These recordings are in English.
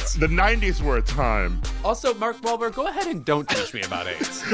AIDS. The 90s were a time. Also, Mark Wahlberg, go ahead and don't teach me about AIDS.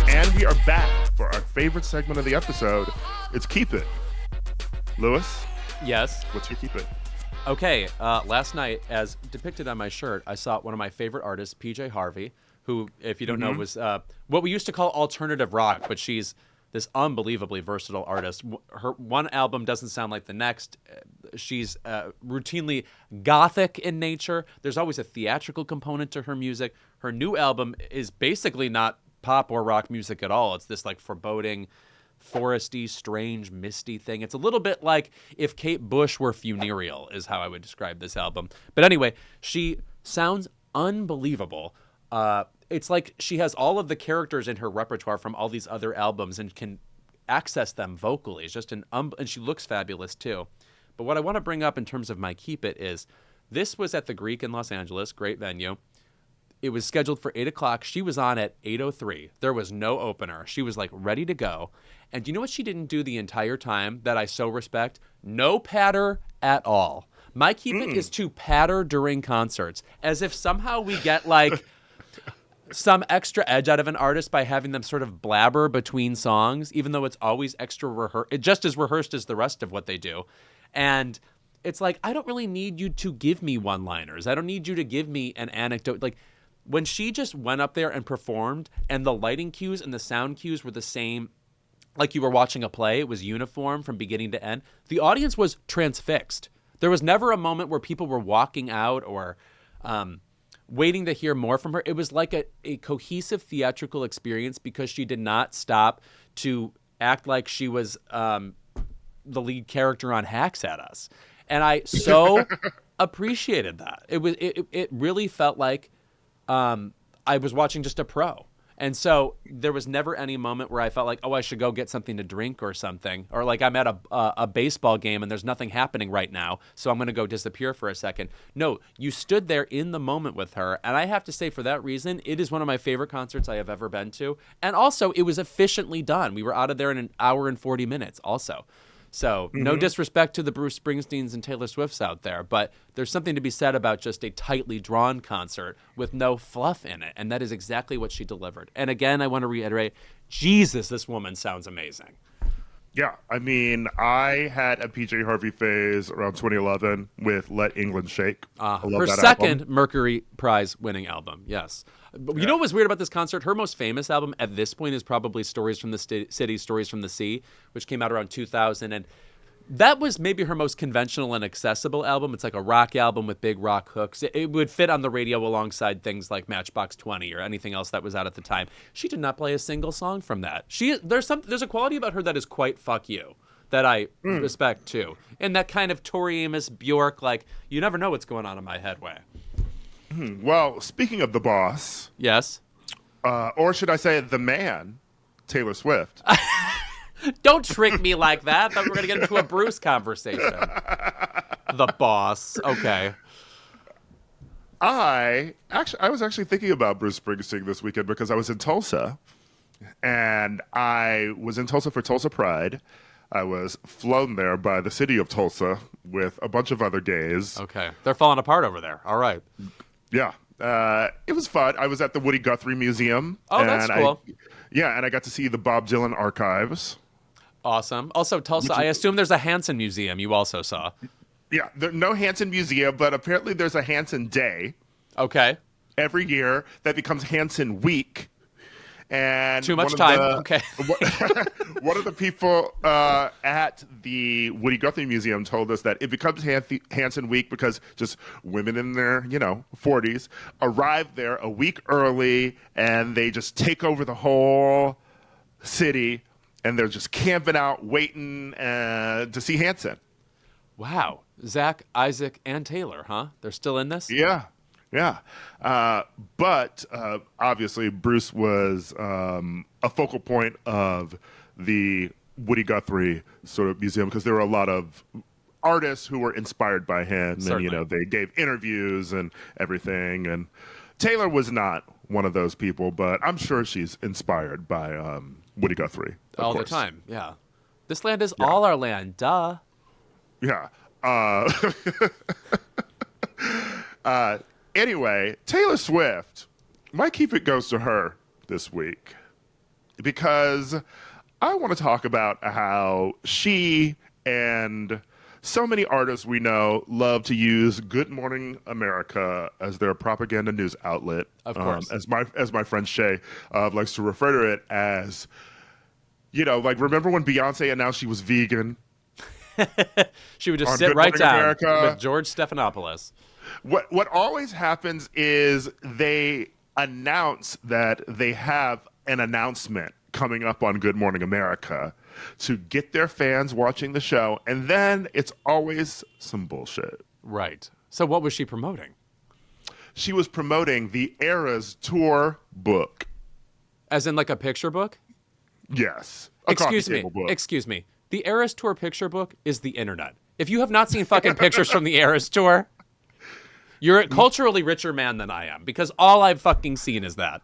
And we are back for our favorite segment of the episode. It's Keep It. Louis? Yes? What's your Keep It? Okay, last night, as depicted on my shirt, I saw one of my favorite artists, PJ Harvey, who, if you don't know, was what we used to call alternative rock, but she's this unbelievably versatile artist. Her one album doesn't sound like the next. She's routinely gothic in nature. There's always a theatrical component to her music. Her new album is basically not pop or rock music at all. It's this like foreboding, foresty, strange, misty thing. It's a little bit like if Kate Bush were funereal, is how I would describe this album. But anyway, she sounds unbelievable. It's like she has all of the characters in her repertoire from all these other albums and can access them vocally. It's just and she looks fabulous too. But what I want to bring up in terms of my Keep It is this was at the Greek in Los Angeles, great venue. It was scheduled for 8 o'clock. She was on at 8:03. There was no opener. She was like ready to go. And you know what she didn't do the entire time that I so respect? No patter at all. My Keep It is to patter during concerts, as if somehow we get like some extra edge out of an artist by having them sort of blabber between songs, even though it's always just as rehearsed as the rest of what they do. And it's like, I don't really need you to give me one-liners. I don't need you to give me an anecdote. Like, when she just went up there and performed and the lighting cues and the sound cues were the same, like you were watching a play, it was uniform from beginning to end, the audience was transfixed. There was never a moment where people were walking out or waiting to hear more from her. It was like a cohesive theatrical experience because she did not stop to act like she was the lead character on Hacks at Us. And I so appreciated that. It really felt like I was watching just a pro. And so there was never any moment where I felt like, oh, I should go get something to drink or something. Or like I'm at a baseball game and there's nothing happening right now, so I'm going to go disappear for a second. No, you stood there in the moment with her. And I have to say, for that reason, it is one of my favorite concerts I have ever been to. And also, it was efficiently done. We were out of there in an hour and 40 minutes also. So no disrespect to the Bruce Springsteens and Taylor Swifts out there, but there's something to be said about just a tightly drawn concert with no fluff in it. And that is exactly what she delivered. And again, I want to reiterate, Jesus, this woman sounds amazing. Yeah, I mean, I had a PJ Harvey phase around 2011 with Let England Shake. I love her that second album. Mercury Prize winning album, yes. But you know what was weird about this concert? Her most famous album at this point is probably Stories from the City, Stories from the Sea, which came out around 2000. And that was maybe her most conventional and accessible album. It's like a rock album with big rock hooks. It would fit on the radio alongside things like Matchbox 20 or anything else that was out at the time. She did not play a single song from that. There's a quality about her that is quite fuck you that I respect too. And that kind of Tori Amos, Bjork, like you never know what's going on in my head way. Well, speaking of the boss. Yes. Or should I say the man, Taylor Swift. Don't trick me like that. I thought we were going to get into a Bruce conversation. The boss. Okay. I was actually thinking about Bruce Springsteen this weekend because I was in Tulsa. And I was in Tulsa for Tulsa Pride. I was flown there by the city of Tulsa with a bunch of other gays. Okay. They're falling apart over there. All right. Yeah. It was fun. I was at the Woody Guthrie Museum. Oh, that's cool. And I got to see the Bob Dylan archives. Awesome. Also, Tulsa, I assume there's a Hanson Museum you also saw. Yeah, no Hanson Museum, but apparently there's a Hanson Day. Okay. Every year that becomes Hanson Week. And too much time. Okay. One of the people at the Woody Guthrie Museum told us that it becomes Hanson Week because just women in their, 40s arrive there a week early and they just take over the whole city and they're just camping out waiting to see Hanson. Wow. Zach, Isaac, and Taylor, huh? They're still in this? Yeah. Yeah. But obviously Bruce was a focal point of the Woody Guthrie sort of museum because there were a lot of artists who were inspired by him. Certainly. And, they gave interviews and everything. And Taylor was not one of those people, but I'm sure she's inspired by Woody Guthrie. All the time, yeah. This land is all our land, duh. Yeah. Anyway, Taylor Swift, my keep it goes to her this week because I want to talk about how she and so many artists we know love to use Good Morning America as their propaganda news outlet. Of course. As my friend Shay likes to refer to it as, like remember when Beyonce announced she was vegan? She would just On sit Good right Morning down America. with George Stephanopoulos. What always happens is they announce that they have an announcement coming up on Good Morning America to get their fans watching the show, and then it's always some bullshit. Right. So what was she promoting? She was promoting the Eras Tour book. As in like a picture book? Yes. Excuse me. Excuse me. The Eras Tour picture book is the internet. If you have not seen fucking pictures from the Eras Tour, you're a culturally richer man than I am, because all I've fucking seen is that.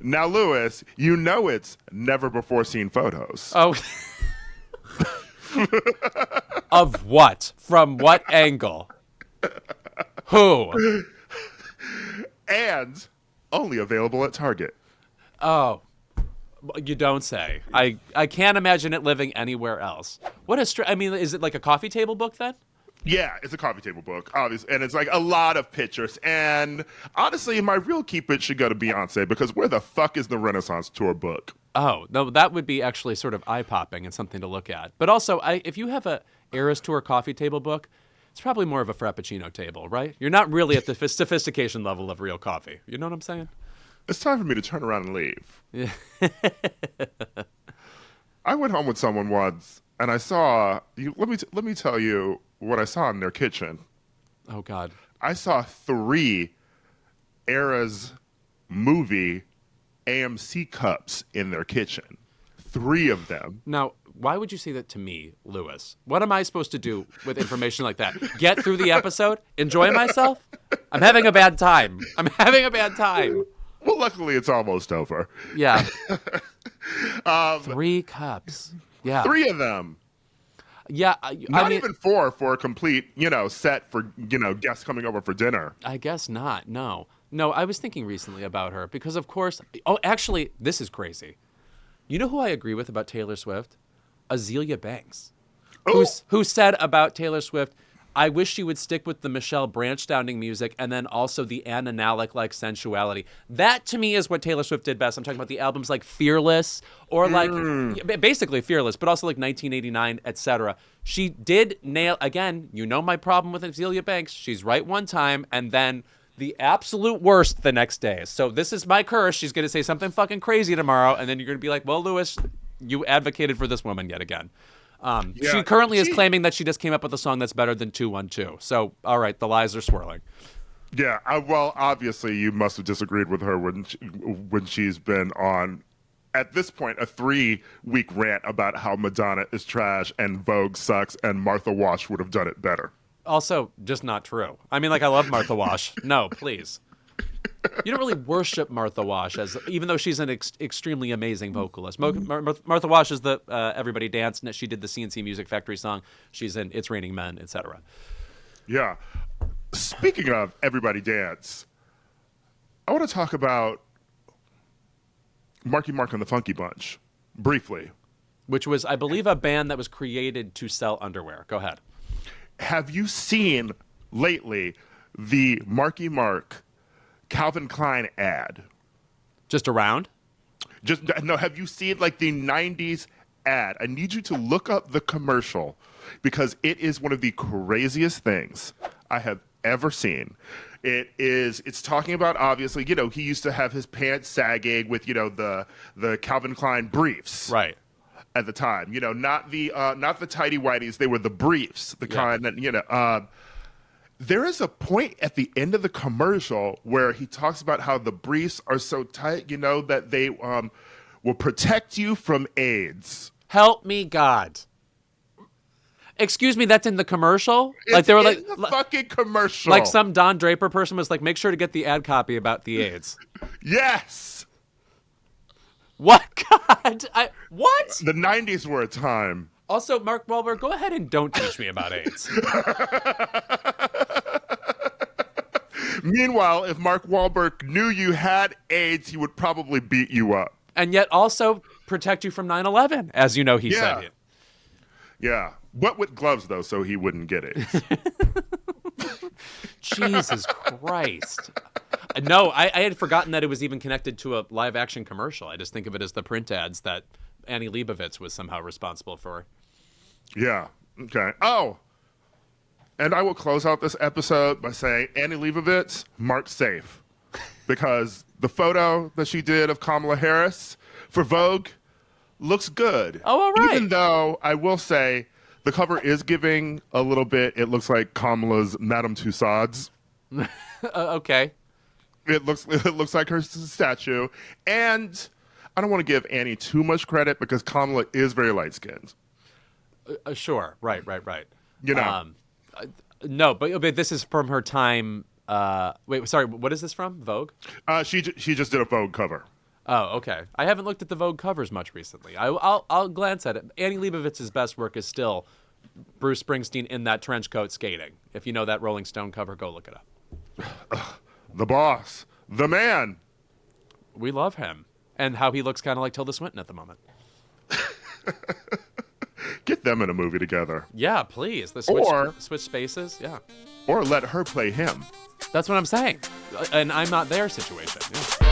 Now, Louis, it's never before seen photos. Oh. Of what? From what angle? Who? And only available at Target. Oh. You don't say. I can't imagine it living anywhere else. What a I mean, is it like a coffee table book then? Yeah, it's a coffee table book, obviously, and it's like a lot of pictures. And honestly, my real keep it should go to Beyonce, because where the fuck is the Renaissance Tour book? Oh, no, that would be actually sort of eye-popping and something to look at. But also, if you have a Eras Tour coffee table book, it's probably more of a Frappuccino table, right? You're not really at the sophistication level of real coffee. You know what I'm saying? It's time for me to turn around and leave. Yeah. I went home with someone once, and I saw. Let me tell you what I saw in their kitchen. Oh God! I saw 3 Eras movie AMC cups in their kitchen. 3 of them. Now, why would you say that to me, Louis? What am I supposed to do with information like that? Get through the episode? Enjoy myself? I'm having a bad time. Well, luckily, it's almost over. Yeah. 3 cups. Yeah. 3 of them. Yeah. Not even 4 for a complete, set for, guests coming over for dinner. I guess not. No, I was thinking recently about her because, of course, actually, this is crazy. You know who I agree with about Taylor Swift? Azealia Banks, who said about Taylor Swift, I wish she would stick with the Michelle Branch-sounding music and then also the Ann Alick-like sensuality. That, to me, is what Taylor Swift did best. I'm talking about the albums like Fearless or like, basically Fearless, but also like 1989, etc. She did nail, again, my problem with Azealia Banks. She's right one time and then the absolute worst the next day. So this is my curse. She's going to say something fucking crazy tomorrow, and then you're going to be like, well, Louis, you advocated for this woman yet again. She currently is claiming that she just came up with a song that's better than 212. So, all right, the lies are swirling. Yeah, well, obviously you must have disagreed with her when she's been on, at this point, a 3-week rant about how Madonna is trash and Vogue sucks and Martha Wash would have done it better. Also, just not true. I mean, I love Martha Wash. No, please. You don't really worship Martha Wash, even though she's an extremely amazing vocalist. Martha Wash is the Everybody Dance. She did the CNC Music Factory song. She's in It's Raining Men, etc. Yeah. Speaking of Everybody Dance, I want to talk about Marky Mark and the Funky Bunch, briefly. Which was, I believe, a band that was created to sell underwear. Go ahead. Have you seen lately the Marky Mark Calvin Klein ad? Just around? No, have you seen like the 90s ad? I need you to look up the commercial because it is one of the craziest things I have ever seen. It's talking about, obviously, he used to have his pants sagging with, the Calvin Klein briefs. Right. At the time, not the tidy whities, they were the briefs, the kind that, there is a point at the end of the commercial where he talks about how the briefs are so tight, that they will protect you from AIDS. Help me, God. Excuse me, that's in the commercial? It's in the fucking commercial. Like some Don Draper person was like, make sure to get the ad copy about the AIDS. Yes. What? God? What? The 90s were a time. Also, Mark Wahlberg, go ahead and don't teach me about AIDS. Meanwhile, if Mark Wahlberg knew you had AIDS, he would probably beat you up. And yet also protect you from 9/11, as you know he Yeah. said it. Yeah. But with gloves, though, so he wouldn't get AIDS. Jesus Christ. No, I had forgotten that it was even connected to a live-action commercial. I just think of it as the print ads that Annie Leibovitz was somehow responsible for. Yeah. Okay. Oh. And I will close out this episode by saying Annie Leibovitz, marked safe. Because the photo that she did of Kamala Harris for Vogue looks good. Oh, all right. Even though I will say the cover is giving a little bit, it looks like Kamala's Madame Tussauds. Okay. It looks like her statue. And I don't want to give Annie too much credit because Kamala is very light-skinned. Sure. Right. You know. No, but this is from her time. Wait, sorry. What is this from? Vogue? She just did a Vogue cover. Oh, okay. I haven't looked at the Vogue covers much recently. I'll glance at it. Annie Leibovitz's best work is still Bruce Springsteen in that trench coat skating. If you know that Rolling Stone cover, go look it up. The boss. The man. We love him. And how he looks kind of like Tilda Swinton at the moment. Get them in a movie together. Yeah, please. Switch spaces. Yeah. Or let her play him. That's what I'm saying. And I'm not their situation. Yeah.